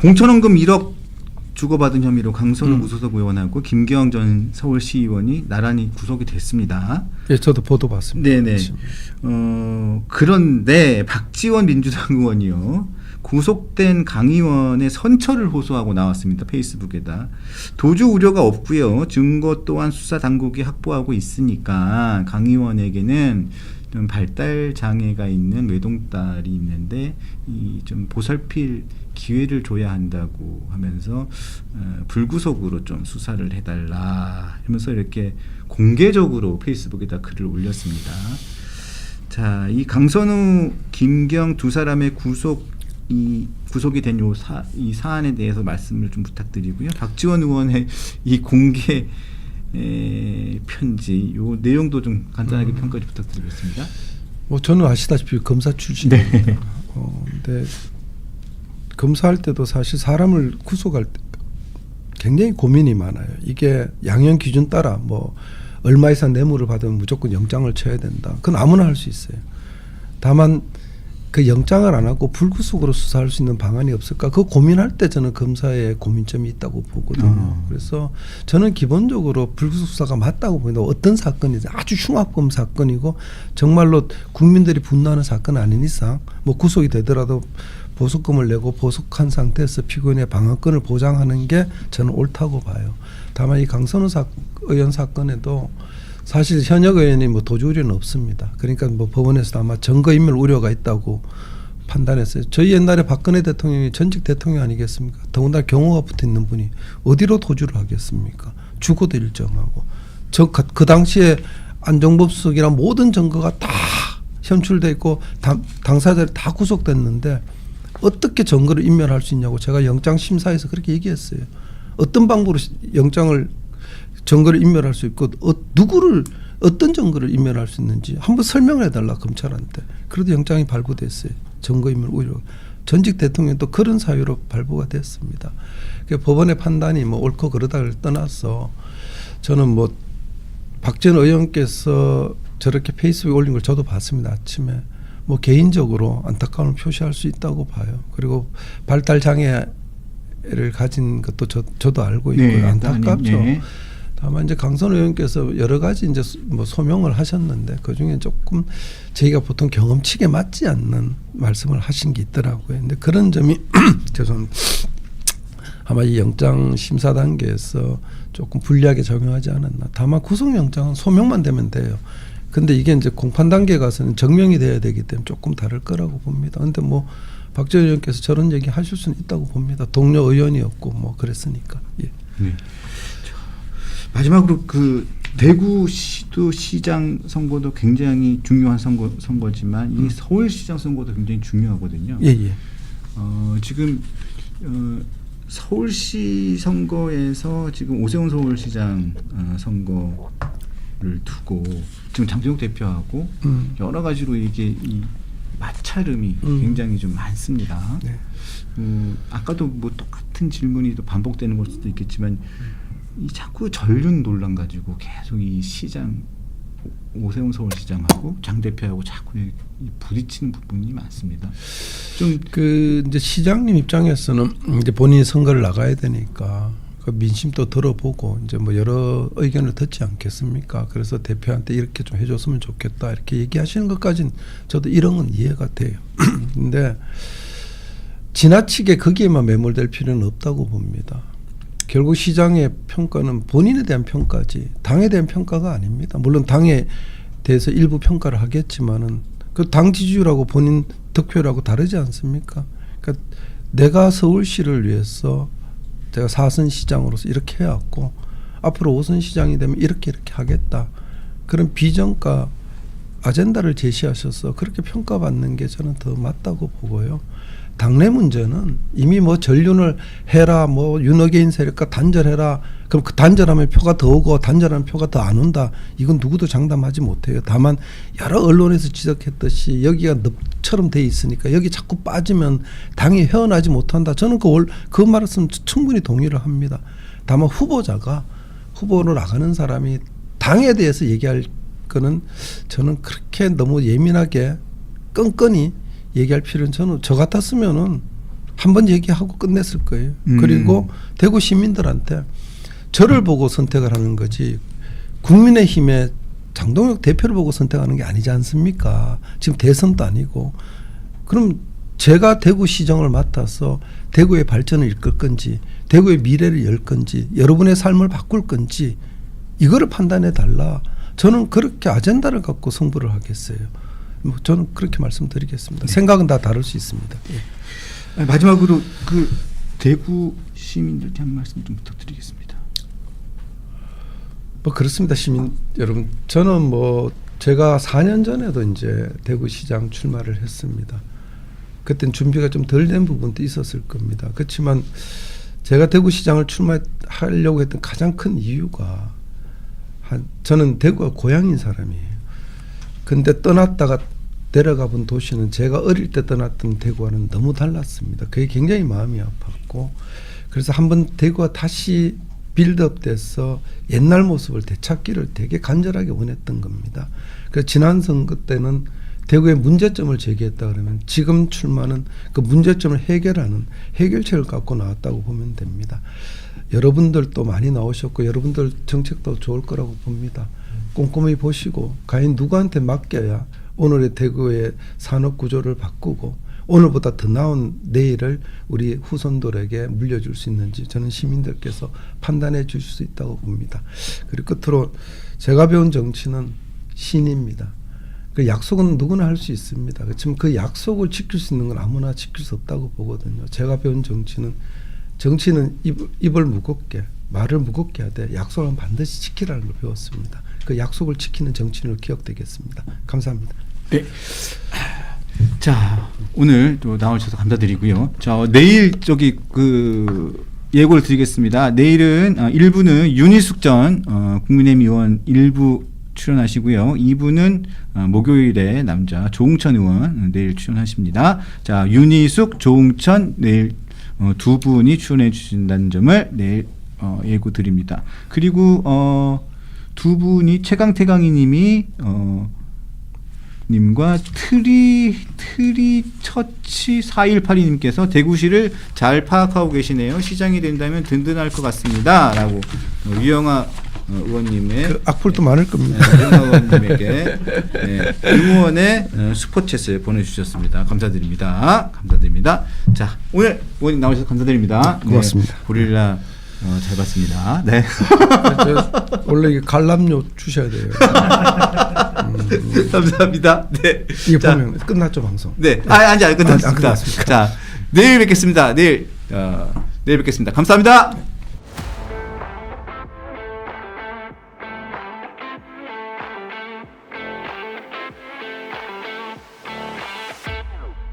공천원금 1억 주고받은 혐의로 강선우 무소속 의원하고 김기영 전 서울시의원이 나란히 구속이 됐습니다. 예, 저도 보도 봤습니다. 네네. 그런데 박지원 민주당 의원이요. 구속된 강 의원의 선처를 호소하고 나왔습니다. 페이스북에다. 도주 우려가 없고요. 증거 또한 수사 당국이 확보하고 있으니까 강 의원에게는 좀 발달 장애가 있는 외동딸이 있는데 이 좀 보살필 기회를 줘야 한다고 하면서 불구속으로 좀 수사를 해달라 하면서 이렇게 공개적으로 페이스북에다 글을 올렸습니다. 자, 이 강선우, 김경 두 사람의 구속이 된 이 사안에 대해서 말씀을 좀 부탁드리고요. 박지원 의원의 이 공개 편지 요 내용도 좀 간단하게 평가 좀 부탁드리겠습니다. 뭐 저는 아시다시피 검사 출신입니다. 네. 근데 검사할 때도 사실 사람을 구속할 때 굉장히 고민이 많아요. 이게 양형 기준 따라 뭐 얼마 이상 뇌물을 받으면 무조건 영장을 쳐야 된다. 그건 아무나 할 수 있어요. 다만 그 영장을 안 하고 불구속으로 수사할 수 있는 방안이 없을까? 그 고민할 때 저는 검사의 고민점이 있다고 보거든요. 그래서 저는 기본적으로 불구속 수사가 맞다고 봅니다. 어떤 사건이든 아주 흉악범 사건이고 정말로 국민들이 분노하는 사건 아닌 이상 뭐 구속이 되더라도 보석금을 내고 보석한 상태에서 피고인의 방어권을 보장하는 게 저는 옳다고 봐요. 다만 이 강선우 의원 사건에도 사실 현역 의원이 뭐 도주 우려는 없습니다. 그러니까 뭐 법원에서도 아마 증거인멸 우려가 있다고 판단했어요. 저희 옛날에 박근혜 대통령이 전직 대통령 아니겠습니까? 더군다나 경호가 붙어 있는 분이 어디로 도주를 하겠습니까? 주거도 일정하고. 그 당시에 안종범수석이란 모든 증거가 다 현출돼 있고 당사자들이 다 구속됐는데 어떻게 증거를 인멸할 수 있냐고 제가 영장 심사에서 그렇게 얘기했어요. 어떤 방법으로 증거를 인멸할 수 있고 누구를 어떤 증거를 인멸할 수 있는지 한번 설명을 해달라 검찰한테. 그래도 영장이 발부됐어요. 증거인멸 우려. 전직 대통령도 그런 사유로 발부가 됐습니다. 그러니까 법원의 판단이 뭐 옳고 그르다를 떠나서 저는 뭐 박지원 의원께서 저렇게 페이스북에 올린 걸 저도 봤습니다. 아침에. 뭐 개인적으로 안타까움을 표시할 수 있다고 봐요. 그리고 발달 장애를 가진 것도 저도 알고 있고요. 네, 안타깝죠. 네. 다만 이제 강선우 의원께서 여러 가지 이제 뭐 소명을 하셨는데 그 중에 조금 저희가 보통 경험치에 맞지 않는 말씀을 하신 게 있더라고요. 근데 그런 점이 죄송합니다. 아마 이 영장 심사 단계에서 조금 불리하게 적용하지 않았나. 다만 구속영장은 소명만 되면 돼요. 근데 이게 이제 공판 단계에 가서는 증명이 돼야 되기 때문에 조금 다를 거라고 봅니다. 근데 뭐 박지원 의원께서 저런 얘기 하실 수는 있다고 봅니다. 동료 의원이었고 뭐 그랬으니까. 예. 네. 마지막으로 그 대구시장 선거도 굉장히 중요한 선거지만 이 서울시장 선거도 굉장히 중요하거든요. 예. 지금 서울시 선거에서 지금 오세훈 서울시장 선거를 두고 지금 장재욱 대표하고 여러 가지로 이게 이 마찰음이 굉장히 좀 많습니다. 네. 아까도 뭐 똑같은 질문이 또 반복되는 걸 수도 있겠지만 이 자꾸 전륜 논란 가지고 계속 이 시장 오세훈 서울시장하고 장 대표하고 자꾸 이 부딪히는 부분이 많습니다. 좀 그 이제 시장님 입장에서는 이제 본인이 선거를 나가야 되니까 그 민심도 들어보고 이제 뭐 여러 의견을 듣지 않겠습니까? 그래서 대표한테 이렇게 좀 해줬으면 좋겠다 이렇게 얘기하시는 것까지는 저도 이런 건 이해가 돼요. 근데 지나치게 거기에만 매몰될 필요는 없다고 봅니다. 결국 시장의 평가는 본인에 대한 평가지 당에 대한 평가가 아닙니다. 물론 당에 대해서 일부 평가를 하겠지만은 그 당 지지율하고 본인 득표율하고 다르지 않습니까? 그러니까 내가 서울시를 위해서 제가 4선 시장으로서 이렇게 해왔고 앞으로 5선 시장이 되면 이렇게 하겠다. 그런 비전과 아젠다를 제시하셔서 그렇게 평가받는 게 저는 더 맞다고 보고요. 당내 문제는 이미 뭐 전륜을 해라, 뭐 윤어게인 세력과 단절해라. 그럼 그 단절하면 표가 더 오고 단절하면 표가 더 안 온다. 이건 누구도 장담하지 못해요. 다만 여러 언론에서 지적했듯이 여기가 늪처럼 돼 있으니까 여기 자꾸 빠지면 당이 헤어나지 못한다. 저는 그 말씀 충분히 동의를 합니다. 다만 후보로 나가는 사람이 당에 대해서 얘기할 거는 저는 그렇게 너무 예민하게 끈끈이 얘기할 필요는 저는 저 같았으면은 한 번 얘기하고 끝냈을 거예요. 그리고 대구 시민들한테 저를 보고 선택을 하는 거지 국민의힘의 장동혁 대표를 보고 선택하는 게 아니지 않습니까? 지금 대선도 아니고. 그럼 제가 대구시정을 맡아서 대구의 발전을 이끌 건지 대구의 미래를 열 건지 여러분의 삶을 바꿀 건지 이거를 판단해 달라. 저는 그렇게 아젠다를 갖고 승부를 하겠어요. 뭐 저는 그렇게 말씀드리겠습니다. 네. 생각은 다 다를 수 있습니다. 예. 마지막으로 그 대구 시민들께 한 말씀 좀 부탁드리겠습니다. 뭐 그렇습니다. 시민 여러분, 저는 뭐 제가 4년 전에도 이제 대구시장 출마를 했습니다. 그때는 준비가 좀 덜 된 부분도 있었을 겁니다. 그렇지만 제가 대구시장을 출마하려고 했던 가장 큰 이유가 저는 대구가 고향인 사람이에요. 근데 떠났다가 내려가 본 도시는 제가 어릴 때 떠났던 대구와는 너무 달랐습니다. 그게 굉장히 마음이 아팠고, 그래서 한번 대구가 다시 빌드업 돼서 옛날 모습을 되찾기를 되게 간절하게 원했던 겁니다. 그래서 지난 선거 때는 대구의 문제점을 제기했다 그러면 지금 출마는 그 문제점을 해결하는 해결책을 갖고 나왔다고 보면 됩니다. 여러분들도 많이 나오셨고 여러분들 정책도 좋을 거라고 봅니다. 꼼꼼히 보시고 과연 누구한테 맡겨야 오늘의 대구의 산업 구조를 바꾸고 오늘보다 더 나은 내일을 우리 후손들에게 물려줄 수 있는지 저는 시민들께서 판단해 주실 수 있다고 봅니다. 그리고 끝으로 제가 배운 정치는 신입니다. 그 약속은 누구나 할 수 있습니다. 그렇지만 그 약속을 지킬 수 있는 건 아무나 지킬 수 없다고 보거든요. 제가 배운 정치는 입을 무겁게 말을 무겁게 하되 약속은 반드시 지키라는 걸 배웠습니다. 그 약속을 지키는 정치인으로 기억되겠습니다. 감사합니다. 네. 자, 오늘 또 나와주셔서 감사드리고요. 자, 내일 예고를 드리겠습니다. 내일은 1부는 윤희숙 전 국민의힘 의원 일부 출연하시고요. 2부는 목요일에 남자 조응천 의원 내일 출연하십니다. 자, 윤희숙, 조응천 내일 두 분이 출연해 주신다는 점을 내일 예고 드립니다. 그리고 두 분이 최강태강이 님이 님과 트리처치 4182님께서 대구시를 잘 파악하고 계시네요. 시장이 된다면 든든할 것 같습니다. 라고 유영아 의원님의 그 악플도 많을 겁니다. 유영아 의원님에게 응원의 슈퍼챗을 보내주셨습니다. 감사드립니다. 감사드립니다. 자, 오늘 의원님 나오셔서 감사드립니다. 고맙습니다. 네, 고릴라 잘 봤습니다. 네. 원래 이게 관람료 주셔야 돼요. 감사합니다. 네. 이게 보면 끝났죠 방송. 네. 아직 안 끝났습니다. 안 끝났습니까? 자, 내일 뵙겠습니다. 내일 뵙겠습니다. 감사합니다.